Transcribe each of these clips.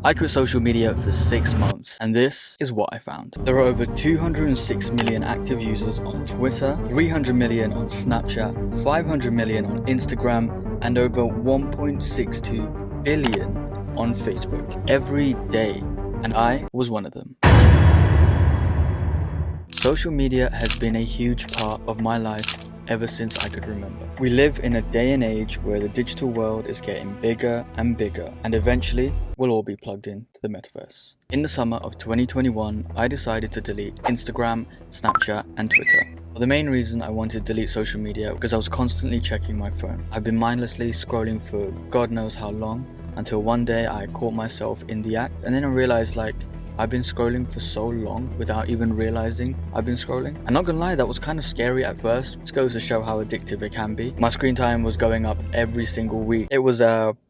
I quit social media for 6 months, and this is what I found. There are over 206 million active users on Twitter, 300 million on Snapchat, 500 million on Instagram, and over 1.62 billion on Facebook every day, and I was one of them. Social media has been a huge part of my life ever since I could remember. We live in a day and age where the digital world is getting bigger and bigger, and eventually we'll all be plugged into the metaverse. In the summer of 2021, I decided to delete Instagram, Snapchat, and Twitter. Well, the main reason I wanted to delete social media because I was constantly checking my phone. I've been mindlessly scrolling for God knows how long, until one day I caught myself in the act, and then I realized I've been scrolling for so long without even realizing I've been scrolling. I'm not gonna lie, that was kind of scary at first. This goes to show how addictive it can be. My screen time was going up every single week. It was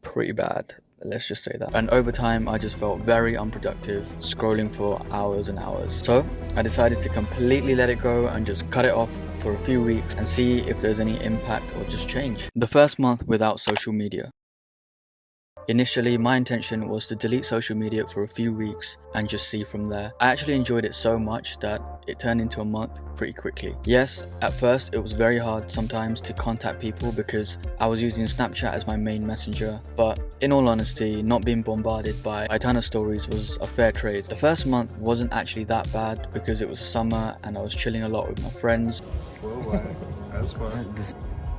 pretty bad, let's just say that. And over time, I just felt very unproductive, scrolling for hours and hours. So I decided to completely let it go and just cut it off for a few weeks and see if there's any impact or just change. The first month without social media. Initially, my intention was to delete social media for a few weeks and just see from there. I actually enjoyed it so much that it turned into a month pretty quickly. Yes, at first it was very hard sometimes to contact people because I was using Snapchat as my main messenger, but in all honesty, not being bombarded by a ton of stories was a fair trade. The first month wasn't actually that bad because it was summer and I was chilling a lot with my friends. That's fun.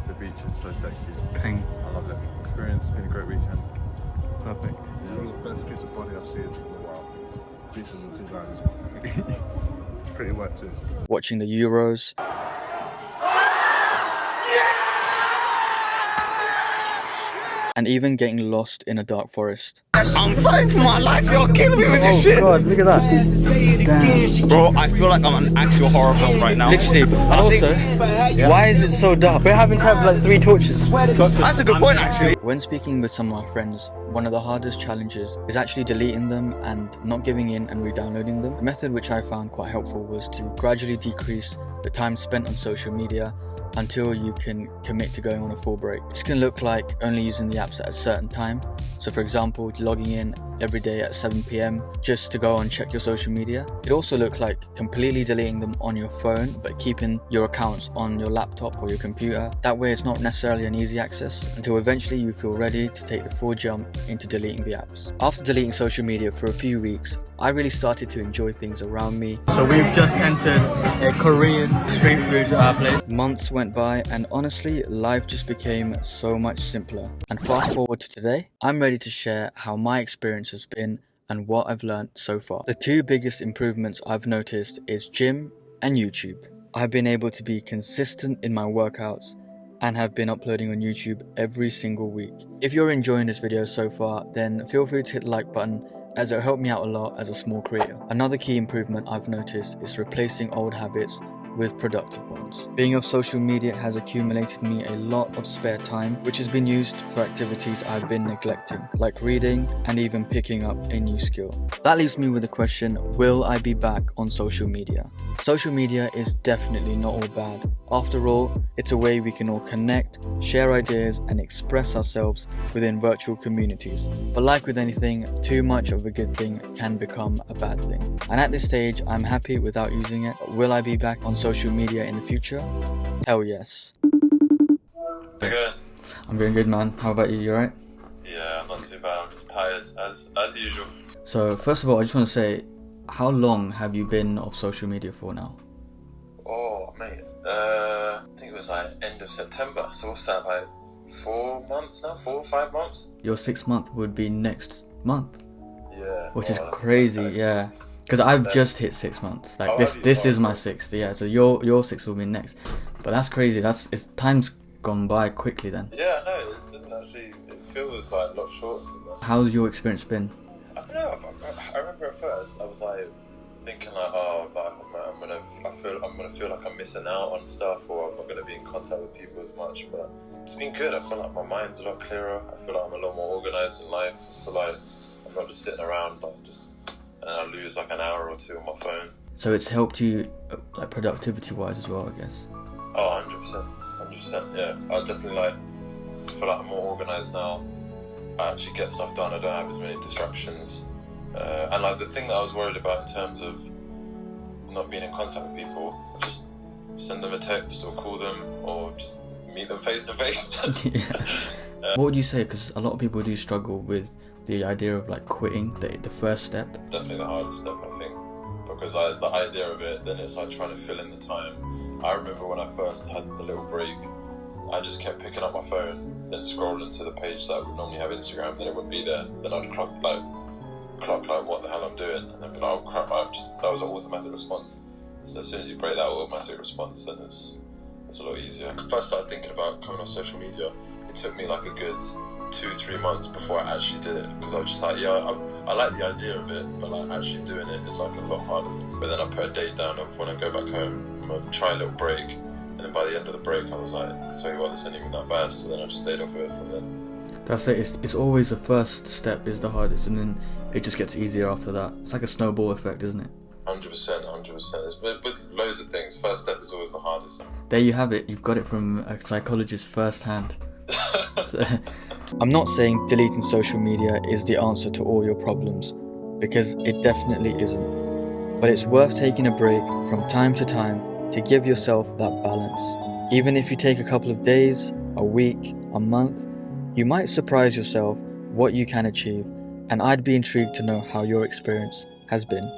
The beach is so sexy. Peng. I love it. Experience, been a great weekend. Perfect. Yeah, the best piece of body I've seen in a while. Beaches are too bad as well. It's pretty wet too. Watching the Euros. And even getting lost in a dark forest. I'm fighting for my life, you're killing me with this shit! Oh god, look at that. Damn. Bro, I feel like I'm an actual horror film right now. Literally. And also, why is it so dark? We haven't had like 3 torches. That's a good point actually. When speaking with some of my friends, one of the hardest challenges is actually deleting them and not giving in and re-downloading them. The method which I found quite helpful was to gradually decrease the time spent on social media until you can commit to going on a full break. This can look like only using the apps at a certain time. So for example, logging in every day at 7 PM just to go and check your social media. It also looked like completely deleting them on your phone, but keeping your accounts on your laptop or your computer. That way it's not necessarily an easy access until eventually you feel ready to take the full jump into deleting the apps. After deleting social media for a few weeks, I really started to enjoy things around me. So we've just entered a Korean street food place. Months went by and honestly, life just became so much simpler. And fast forward to today, I'm ready to share how my experience has been and what I've learned so far. The 2 biggest improvements I've noticed is gym and YouTube. I've been able to be consistent in my workouts and have been uploading on YouTube every single week. If you're enjoying this video so far, then feel free to hit the like button as it helped me out a lot as a small creator. Another key improvement I've noticed is replacing old habits with productive ones. Being off social media has accumulated me a lot of spare time, which has been used for activities I've been neglecting, like reading and even picking up a new skill. That leaves me with the question, will I be back on social media? Social media is definitely not all bad. After all, it's a way we can all connect, share ideas, and express ourselves within virtual communities. But like with anything, too much of a good thing can become a bad thing. And at this stage, I'm happy without using it. But will I be back on social media in the future? Hell yes. How you going? I'm doing good, man. How about you? You alright? Yeah, not too bad. I'm just tired, as usual. So, first of all, I just want to say, how long have you been off social media for now? Oh, mate. I think it was like end of September. So what's that, like 4 months now? 4 or 5 months? Your 6th month would be next month. Yeah. Which is that's crazy, like, yeah. Because I've just hit 6 months. Like Oh, this have you? is Oh, my cool. 6th, yeah. So your 6th will be next. But that's crazy. Time's gone by quickly then. Yeah, no, it doesn't actually. It feels like a lot shorter than that. How's your experience been? I don't know. I remember at first I was like thinking like, oh, like I'm gonna feel like I'm missing out on stuff, or I'm not gonna be in contact with people as much. But it's been good. I feel like my mind's a lot clearer. I feel like I'm a lot more organised in life. I feel like I'm not just sitting around and I lose like an hour or 2 on my phone. So it's helped you like productivity wise as well, I guess. Oh, 100%, yeah. I definitely feel like I'm more organised now. I actually get stuff done. I don't have as many distractions. And like the thing that I was worried about in terms of not being in contact with people, just send them a text or call them or just meet them face to face. What would you say? Because a lot of people do struggle with the idea of like quitting, the first step. Definitely the hardest step, I think, because it's the idea of it, then it's like trying to fill in the time. I remember when I first had the little break, I just kept picking up my phone, then scrolling to the page that would normally have Instagram, then it would be there, then I'd clock like what the hell I'm doing, and then be like, oh crap, that was an automatic response. So as soon as you break that automatic response, then it's a lot easier. First I started thinking about coming off social media, it took me like a good 2-3 months before I actually did it, because I was just like, yeah, I like the idea of it, but like actually doing it is like a lot harder. But then I put a date down of when I go back home, I'm gonna try a little break, and then by the end of the break I was like, tell you what, this ain't even that bad, so then I just stayed off it from then. That's it, it's always the first step is the hardest, and then it just gets easier after that. It's like a snowball effect, isn't it? 100%. It's with loads of things, first step is always the hardest. There you have it, you've got it from a psychologist firsthand. I'm not saying deleting social media is the answer to all your problems, because it definitely isn't. But it's worth taking a break from time to time to give yourself that balance. Even if you take a couple of days, a week, a month, you might surprise yourself what you can achieve, and I'd be intrigued to know how your experience has been.